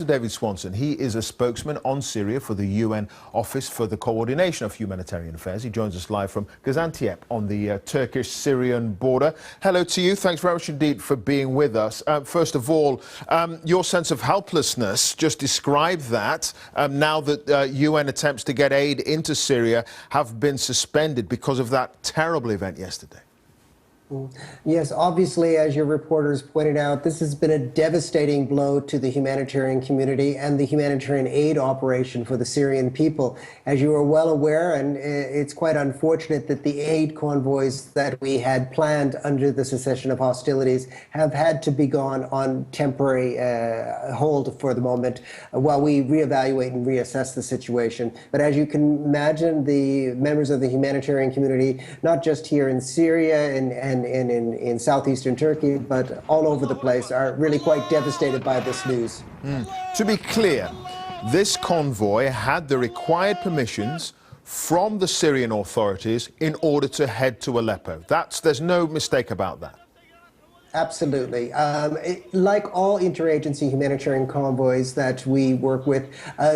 David Swanson. He is a spokesman on Syria for the UN Office for the Coordination of Humanitarian Affairs. He joins us live from Gaziantep on the Turkish-Syrian border. Hello to you. Thanks very much indeed for being with us. First of all, your sense of helplessness, just describe that now that UN attempts to get aid into Syria have been suspended because of that terrible event yesterday. Yes, obviously, as your reporters pointed out, this has been a devastating blow to the humanitarian community and the humanitarian aid operation for the Syrian people. As you are well aware, and it's quite unfortunate that the aid convoys that we had planned under the cessation of hostilities have had to be gone on temporary hold for the moment while we reevaluate and reassess the situation. But as you can imagine, the members of the humanitarian community, not just here in Syria and in southeastern Turkey, but all over the place, are really quite devastated by this news. To be clear, this convoy had the required permissions from the Syrian authorities in order to head to Aleppo. There's no mistake about that. Absolutely. Like all interagency humanitarian convoys that we work with,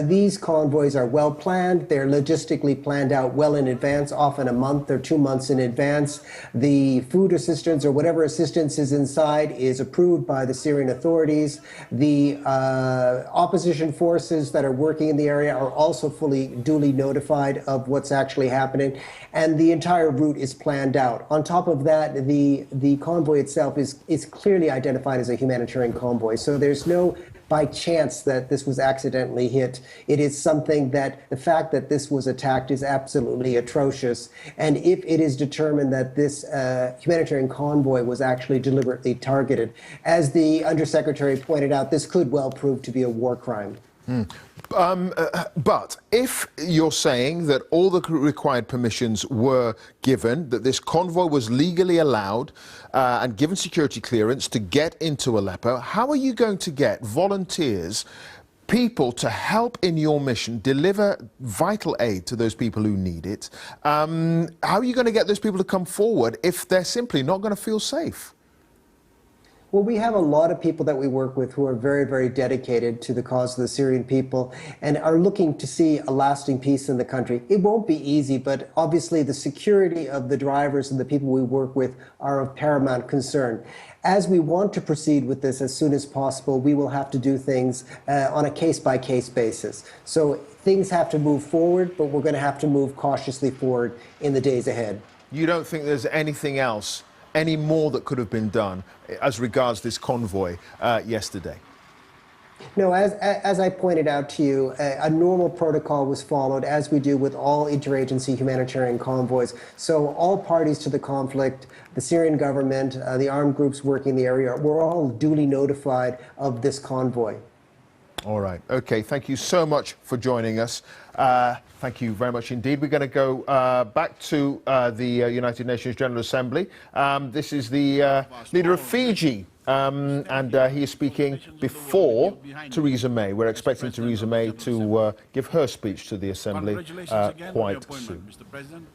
these convoys are well planned. They're logistically planned out well in advance, often a month or 2 months in advance. The food assistance or whatever assistance is inside is approved by the Syrian authorities. The opposition forces that are working in the area are also duly notified of what's actually happening, and the entire route is planned out. On top of that, the convoy itself is clearly identified as a humanitarian convoy. So there's no by chance that this was accidentally hit. It is something that the fact that this was attacked is absolutely atrocious. And if it is determined that this humanitarian convoy was actually deliberately targeted, as the Undersecretary pointed out, this could well prove to be a war crime. But if you're saying that all the required permissions were given, that this convoy was legally allowed and given security clearance to get into Aleppo, how are you going to get volunteers, people to help in your mission, deliver vital aid to those people who need it? How are you going to get those people to come forward if they're simply not going to feel safe? Well, we have a lot of people that we work with who are very, very dedicated to the cause of the Syrian people and are looking to see a lasting peace in the country. It won't be easy, but obviously the security of the drivers and the people we work with are of paramount concern. As we want to proceed with this as soon as possible, we will have to do things on a case-by-case basis. So things have to move forward, but we're going to have to move cautiously forward in the days ahead. You don't think there's anything else, any more that could have been done as regards this convoy yesterday? No, as I pointed out to you, a normal protocol was followed, as we do with all interagency humanitarian convoys. So all parties to the conflict, the Syrian government, the armed groups working in the area, were all duly notified of this convoy. All right. OK, thank you so much for joining us. Thank you very much indeed. We're going to go back to the United Nations General Assembly. This is the leader of Fiji, and he is speaking before Theresa May. We're expecting Theresa May to give her speech to the Assembly quite soon. Mr. President.